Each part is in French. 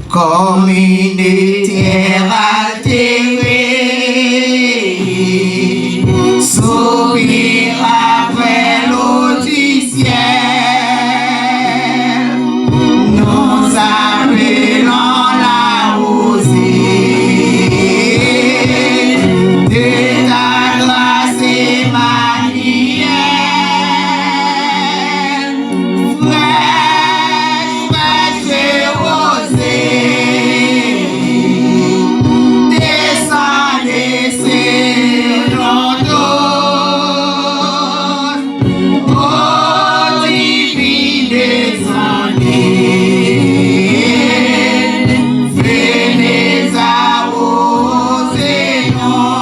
Comme une terre altérée, sourire après l'eau du ciel, nous appelons la rosée de ta grâce Emmanuel, fraîche rosée, descendez sur nos dos, ô divine descendez, venez arroser nous,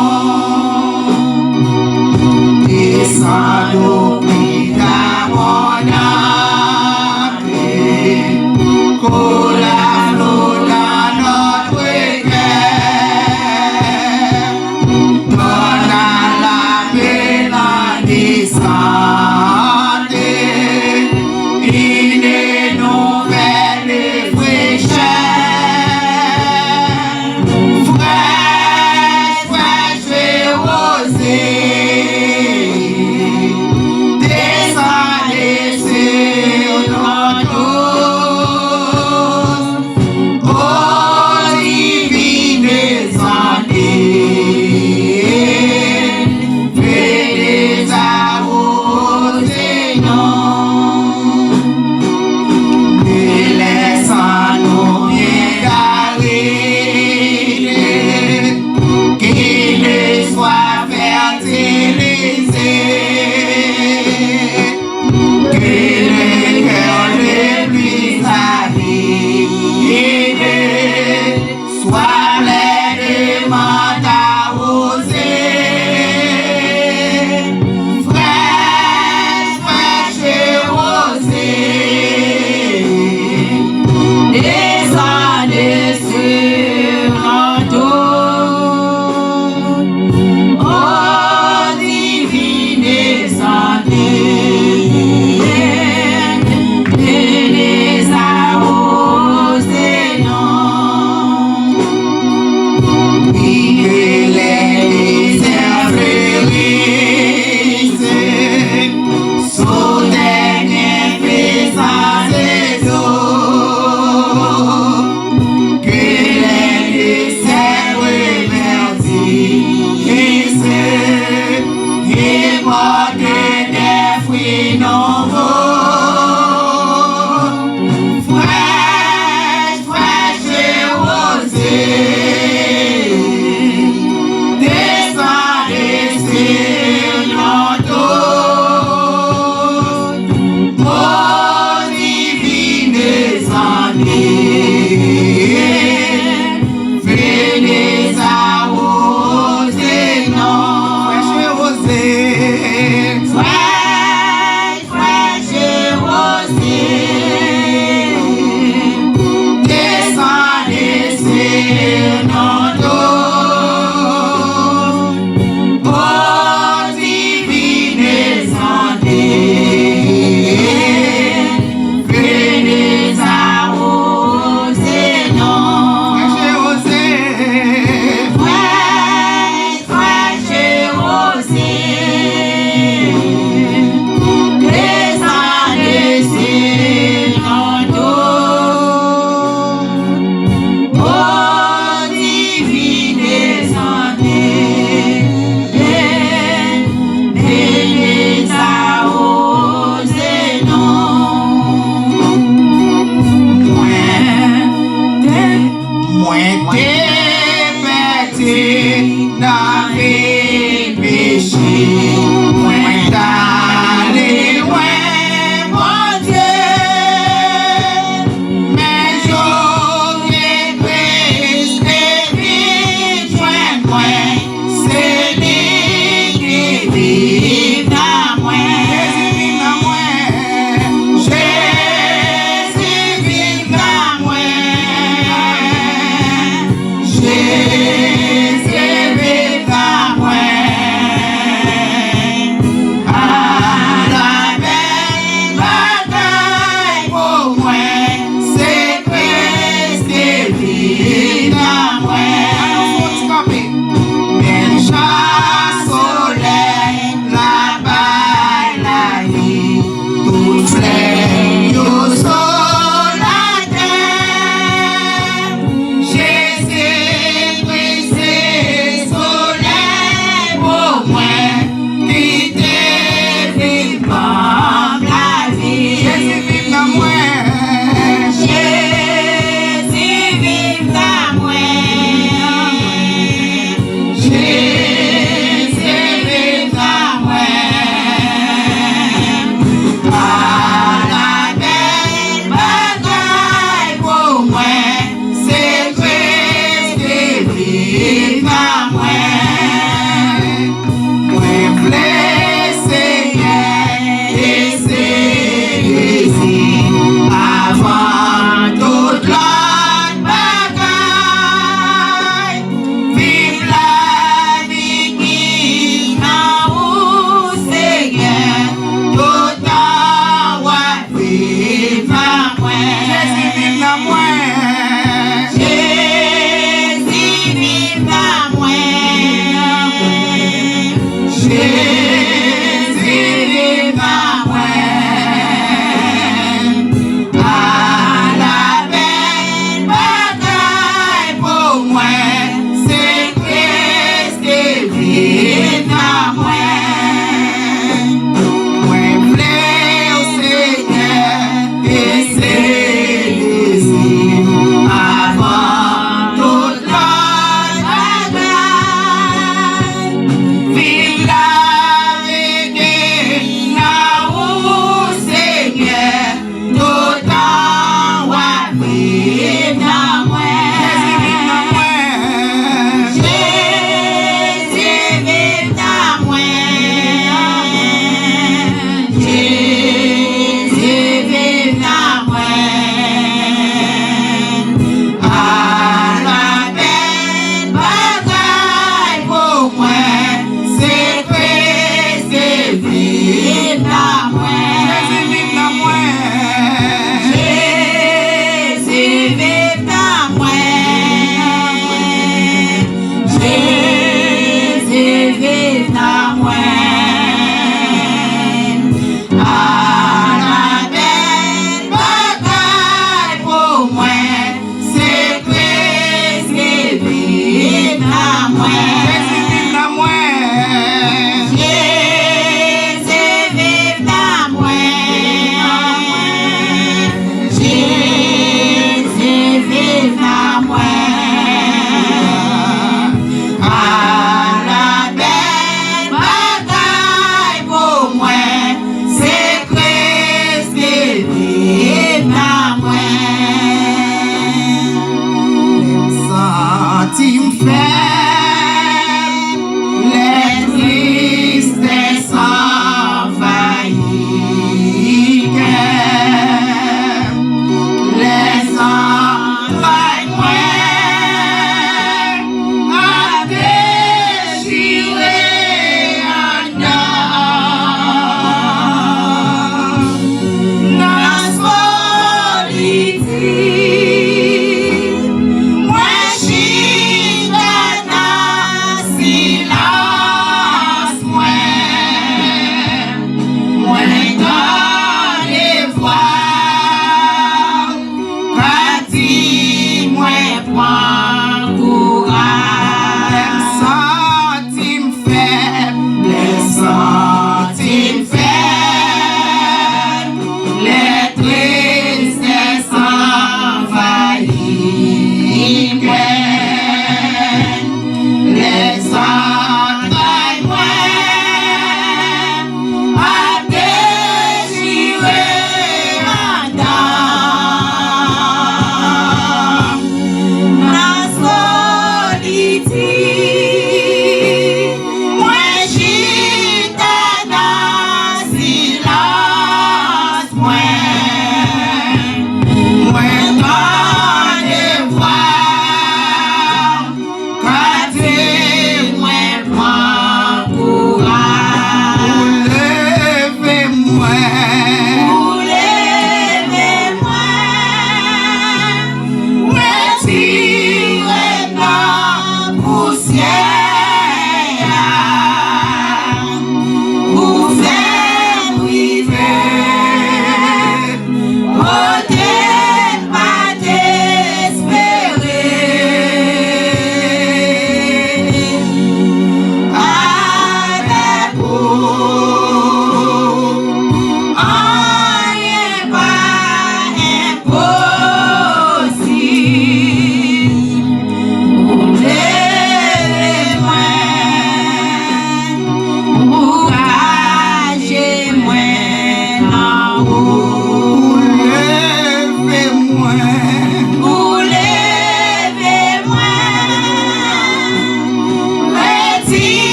descendez au prix d'abondance, coule à flot dans notre cœur, donne à la peine descente, une nouvelle fraîcheur, fraîche rosée, descendez sur nos dos, ô divine descendez, venez arroser nous, délaissons-nous bien garder, qu'il ne soit fertilisé, que le cœur le plus avide soit pleinement arrosé, fraîche rosée, descendez sur nos dos, ô divine descendez, venez arroser nous, que les déserts fleurissent sous des bienfaisances eaux, que les déserts verdissent et portent des fruits nouveaux, fraîche rosée, descendez sur nos dos, ô divine descendez, venez arroser nous, fraîche rosée, fraîche rosée, descendez sur nos dos, ô divine descendez, venez arroser nous, fraîche rosée, fraîche rosée, descendez sur nos dos, ô divine descendez, venez arroser nous, moins déperté dans mes péchés, moins d'aller loin, mon Dieu, mais j'aurais presque vite joint moi, c'est lui qui vit dans moi, Jésus vit dans moi, Jésus vit dans moi, à la belle bataille pour moi.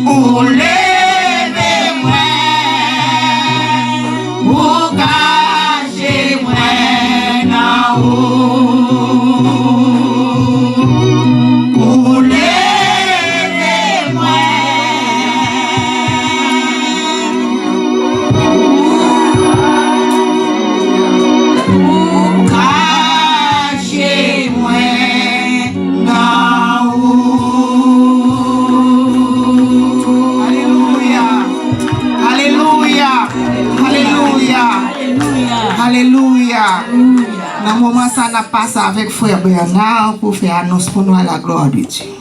Ou leve mwen, ou kache mwen nan ou leve mwen, ou kache mwen nan Alléluia. Dans le moment ça n'a pas passé avec frère Bernard pour faire annonce pour nous à la gloire de Dieu.